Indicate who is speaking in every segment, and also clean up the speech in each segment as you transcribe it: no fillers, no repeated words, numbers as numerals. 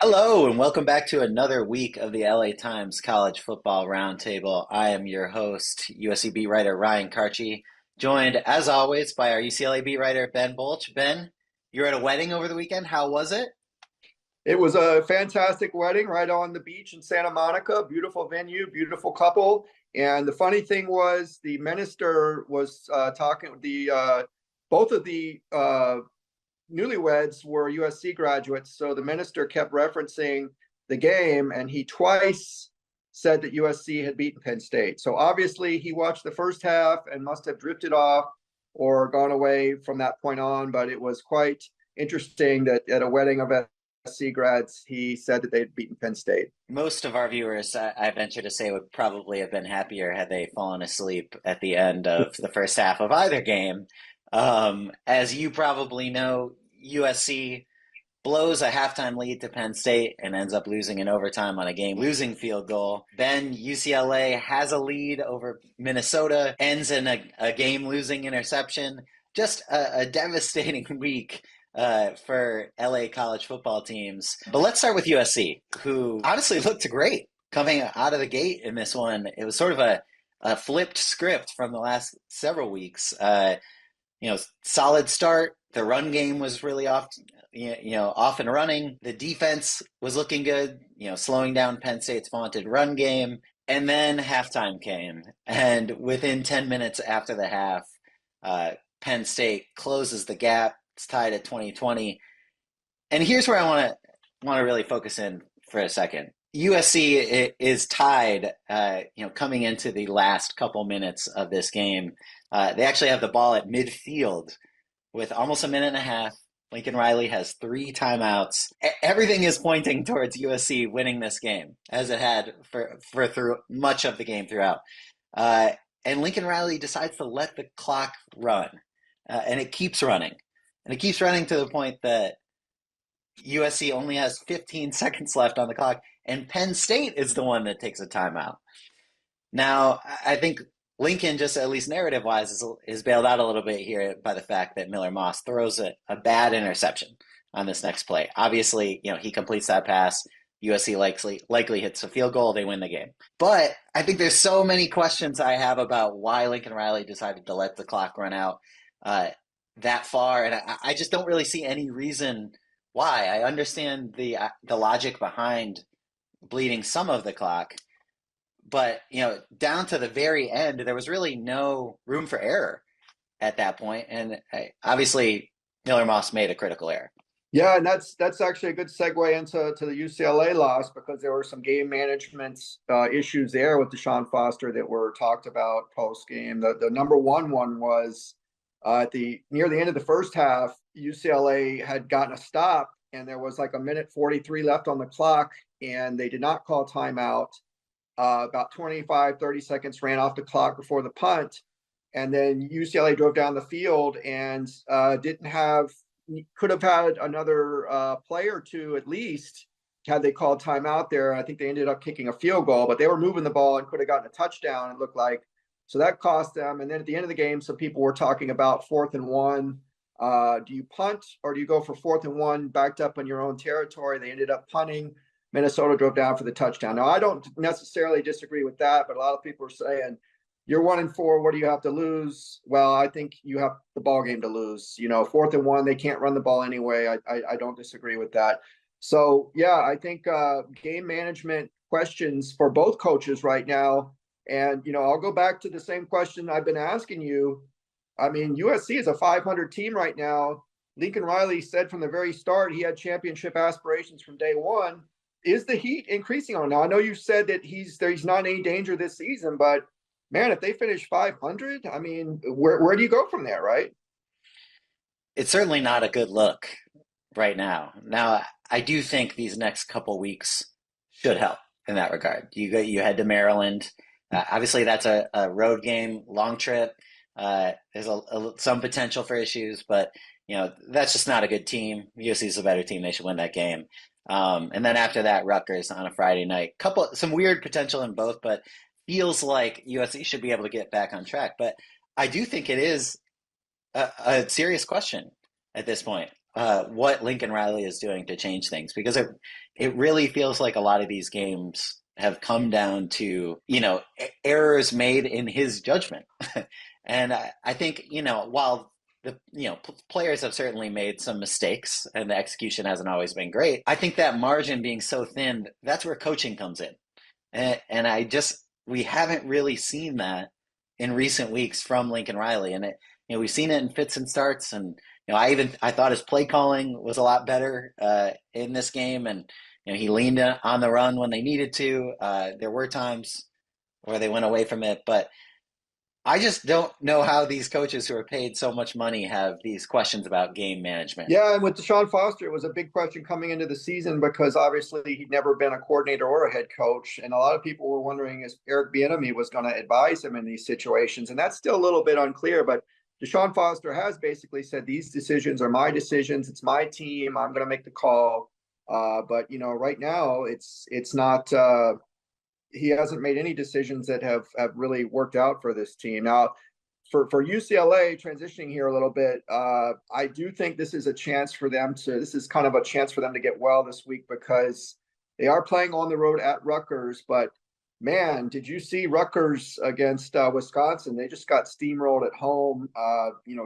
Speaker 1: Hello, and welcome back to another week of the LA Times College Football Roundtable. I am your host, USC beat writer Ryan Kartje, joined as always by our UCLA beat writer Ben Bolch. Ben, you're at a wedding over the weekend. How was it?
Speaker 2: It was a fantastic wedding right on the beach in Santa Monica. Beautiful venue, beautiful couple. And the funny thing was, the minister was talking. The both of the newlyweds were USC graduates, so the minister kept referencing the game, and he twice said that USC had beaten Penn State. So obviously, he watched the first half and must have drifted off or gone away from that point on. But it was quite interesting that at a wedding of USC grads, he said that they'd beaten Penn State.
Speaker 1: Most of our viewers, I venture to say, would probably have been happier had they fallen asleep at the end of the first half of either game. As you probably know, USC blows a halftime lead to Penn State and ends up losing in overtime on a game-losing field goal. Then UCLA has a lead over Minnesota, ends in a game-losing interception. Just a devastating week for LA college football teams. But let's start with USC, who honestly looked great coming out of the gate in this one. It was sort of a flipped script from the last several weeks. Solid start. The run game was really off and running. The defense was looking good, slowing down Penn State's vaunted run game. And then halftime came. And within 10 minutes after the half, Penn State closes the gap. It's tied at 2020. And here's where I want to really focus in for a second. USC is tied, coming into the last couple minutes of this game. They actually have the ball at midfield with almost a minute and a half. Lincoln Riley has 3 timeouts. Everything is pointing towards USC winning this game, as it had for through much of the game throughout. And Lincoln Riley decides to let the clock run, and it keeps running. And it keeps running to the point that USC only has 15 seconds left on the clock, and Penn State is the one that takes a timeout. Now, I think Lincoln, just at least narrative wise, is bailed out a little bit here by the fact that Miller Moss throws a bad interception on this next play. Obviously, he completes that pass. USC likely hits a field goal. They win the game. But I think there's so many questions I have about why Lincoln Riley decided to let the clock run out that far, and I just don't really see any reason why. I understand the logic behind bleeding some of the clock. But, down to the very end, there was really no room for error at that point. And obviously, Miller Moss made a critical error.
Speaker 2: Yeah, and that's actually a good segue into the UCLA loss, because there were some game management issues there with DeShaun Foster that were talked about post game. The number one was near the end of the first half, UCLA had gotten a stop, and there was like a minute 43 left on the clock, and they did not call timeout. About 25, 30 seconds ran off the clock before the punt. And then UCLA drove down the field and could have had another play or two at least had they called timeout there. I think they ended up kicking a field goal, but they were moving the ball and could have gotten a touchdown, it looked like. So that cost them. And then at the end of the game, some people were talking about 4th and 1. Do you punt or do you go for 4th and 1 backed up in your own territory? They ended up punting. Minnesota drove down for the touchdown. Now, I don't necessarily disagree with that, but a lot of people are saying, you're 1-4. What do you have to lose? Well, I think you have the ball game to lose. 4th and 1, they can't run the ball anyway. I don't disagree with that. So, yeah, I think game management questions for both coaches right now. And, I'll go back to the same question I've been asking you. I mean, USC is a 500 team right now. Lincoln Riley said from the very start he had championship aspirations from day one. Is the heat increasing on now? I know you said that he's not in any danger this season, but man, if they finish 500, I mean, where do you go from there, right?
Speaker 1: It's certainly not a good look right now. Now, I do think these next couple weeks should help in that regard. You head to Maryland. Obviously, that's a road game, long trip. There's some potential for issues, but that's just not a good team. USC is a better team. They should win that game. And then after that, Rutgers on a Friday night. Some weird potential in both, but feels like USC should be able to get back on track. But I do think it is a serious question at this point. What Lincoln Riley is doing to change things, because it really feels like a lot of these games have come down to, errors made in his judgment. And I think, while players have certainly made some mistakes and the execution hasn't always been great, I think that margin being so thin, that's where coaching comes in. And we haven't really seen that in recent weeks from Lincoln Riley. And we've seen it in fits and starts. And, I thought his play calling was a lot better in this game. And, he leaned on the run when they needed to. There were times where they went away from it, but I just don't know how these coaches who are paid so much money have these questions about game management.
Speaker 2: Yeah, and with DeShaun Foster, it was a big question coming into the season because obviously he'd never been a coordinator or a head coach. And a lot of people were wondering if Eric Bieniemy was going to advise him in these situations. And that's still a little bit unclear, but DeShaun Foster has basically said, these decisions are my decisions. It's my team. I'm going to make the call. But, right now it's not, he hasn't made any decisions that have really worked out for this team. Now, for UCLA, transitioning here a little bit, I do think this is a chance for them this is kind of a chance for them to get well this week because they are playing on the road at Rutgers. But man, did you see Rutgers against Wisconsin? They just got steamrolled at home,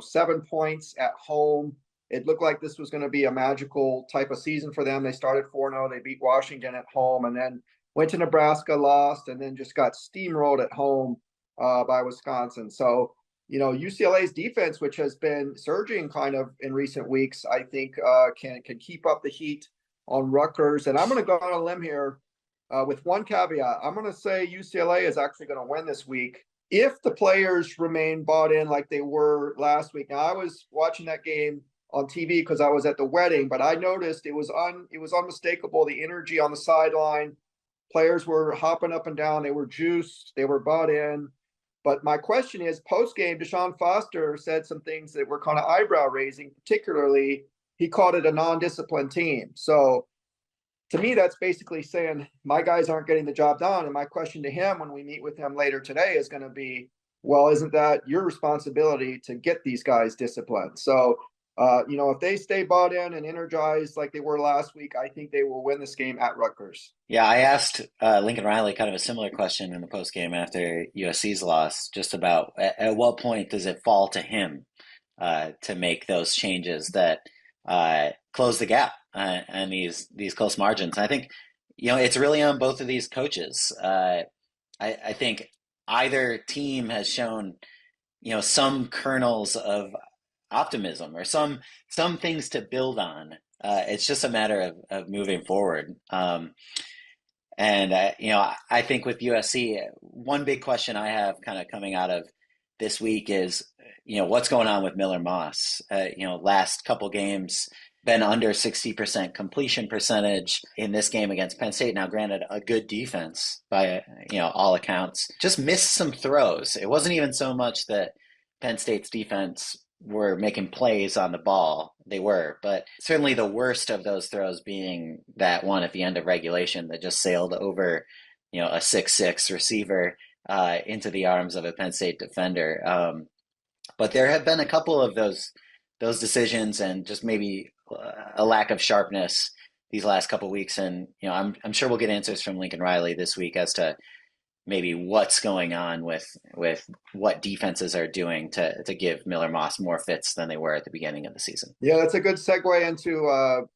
Speaker 2: 7 points at home. It looked like this was going to be a magical type of season for them. They started 4-0. They beat Washington at home and then went to Nebraska, lost, and then just got steamrolled at home by Wisconsin. So, UCLA's defense, which has been surging kind of in recent weeks, I think can keep up the heat on Rutgers. And I'm going to go on a limb here with one caveat. I'm going to say UCLA is actually going to win this week if the players remain bought in like they were last week. Now, I was watching that game on TV because I was at the wedding, but I noticed it was unmistakable, the energy on the sideline. Players were hopping up and down. They were juiced. They were bought in. But my question is, post-game, DeShaun Foster said some things that were kind of eyebrow-raising, particularly he called it a non-disciplined team. So to me, that's basically saying my guys aren't getting the job done. And my question to him when we meet with him later today is going to be, well, isn't that your responsibility to get these guys disciplined? So if they stay bought in and energized like they were last week, I think they will win this game at Rutgers.
Speaker 1: Yeah, I asked Lincoln Riley kind of a similar question in the postgame after USC's loss, just about at what point does it fall to him to make those changes that close the gap and these close margins. And I think it's really on both of these coaches. I think either team has shown some kernels of optimism or some things to build on. It's just a matter of moving forward. I think with USC, one big question I have kind of coming out of this week is, what's going on with Miller Moss? Last couple games been under 60% completion percentage. In this game against Penn State, now granted a good defense by all accounts, just missed some throws. It wasn't even so much that Penn State's defense were making plays on the ball. They were, but certainly the worst of those throws being that one at the end of regulation that just sailed over, a 6'6" receiver into the arms of a Penn State defender. But there have been a couple of those decisions and just maybe a lack of sharpness these last couple of weeks. And, I'm sure we'll get answers from Lincoln Riley this week as to maybe what's going on with what defenses are doing to give Miller Moss more fits than they were at the beginning of the season.
Speaker 2: Yeah, that's a good segue into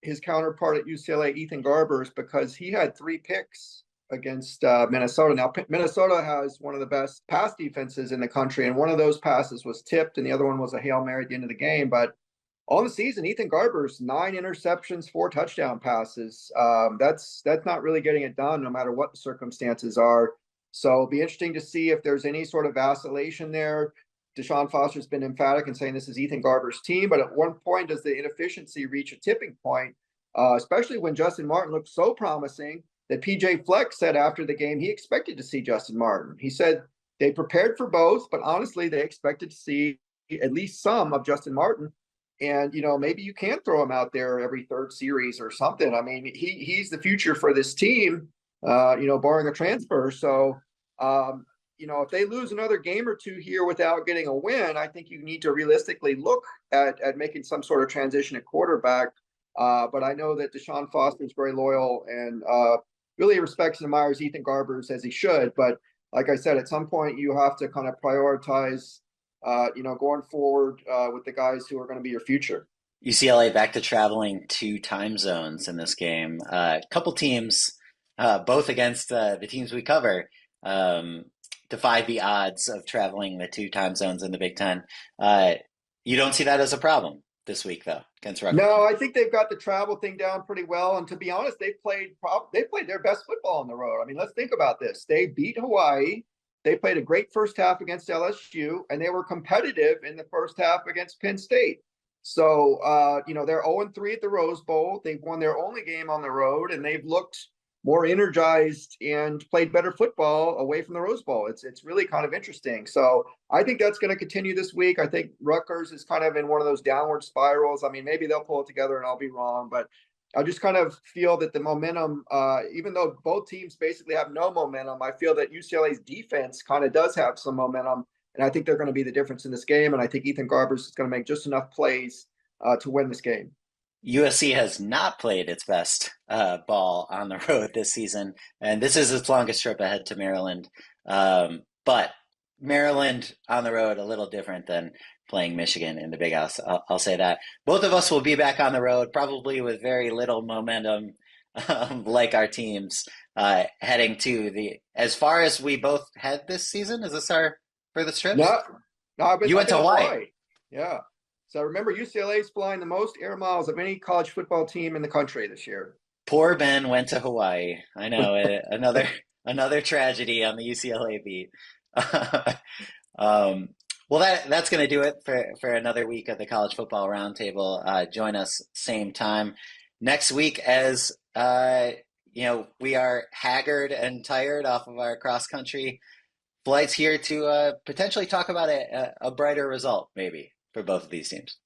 Speaker 2: his counterpart at UCLA, Ethan Garbers, because he had 3 picks against Minnesota. Now, Minnesota has one of the best pass defenses in the country, and one of those passes was tipped, and the other one was a Hail Mary at the end of the game. But on the season, Ethan Garbers, 9 interceptions, 4 touchdown passes. That's not really getting it done, no matter what the circumstances are. So it'll be interesting to see if there's any sort of vacillation there. DeShaun Foster's been emphatic in saying this is Ethan Garbers' team, but at one point does the inefficiency reach a tipping point, especially when Justin Martin looked so promising that PJ Fleck said after the game he expected to see Justin Martin. He said they prepared for both, but honestly, they expected to see at least some of Justin Martin. And, maybe you can throw him out there every third series or something. I mean, he's the future for this team, barring a transfer. So, if they lose another game or 2 here without getting a win, I think you need to realistically look at making some sort of transition at quarterback. But I know that DeShaun Foster is very loyal and really respects and admires Ethan Garbers as he should. But like I said, at some point you have to kind of prioritize, going forward with the guys who are going to be your future.
Speaker 1: UCLA back to traveling 2 time zones in this game. A couple teams, both against the teams we cover, um, defy the odds of traveling the 2 time zones in the Big Ten. Uh, you don't see that as a problem this week, though, against Rutgers.
Speaker 2: No, I think they've got the travel thing down pretty well. And to be honest, they played their best football on the road. I mean, let's think about this. They beat Hawaii. They played a great first half against LSU, and they were competitive in the first half against Penn State. So, they're 0-3 at the Rose Bowl. They've won their only game on the road, and they've looked more energized and played better football away from the Rose Bowl. It's really kind of interesting. So I think that's going to continue this week. I think Rutgers is kind of in one of those downward spirals. I mean, maybe they'll pull it together and I'll be wrong, but I just kind of feel that the momentum, even though both teams basically have no momentum, I feel that UCLA's defense kind of does have some momentum. And I think they're going to be the difference in this game. And I think Ethan Garbers is going to make just enough plays to win this game.
Speaker 1: USC has not played its best ball on the road this season, and this is its longest trip ahead to Maryland. But Maryland on the road, a little different than playing Michigan in the Big House. I'll say that. Both of us will be back on the road, probably with very little momentum, like our teams, heading to as far as we both head this season. Is this our furthest trips?
Speaker 2: No, no,
Speaker 1: You went to Hawaii.
Speaker 2: Yeah. So remember, UCLA is flying the most air miles of any college football team in the country this year.
Speaker 1: Poor Ben went to Hawaii. I know another tragedy on the UCLA beat. Well, that's going to do it for another week of the College Football Roundtable. Join us same time next week as we are haggard and tired off of our cross country flights here to potentially talk about a brighter result maybe for both of these teams.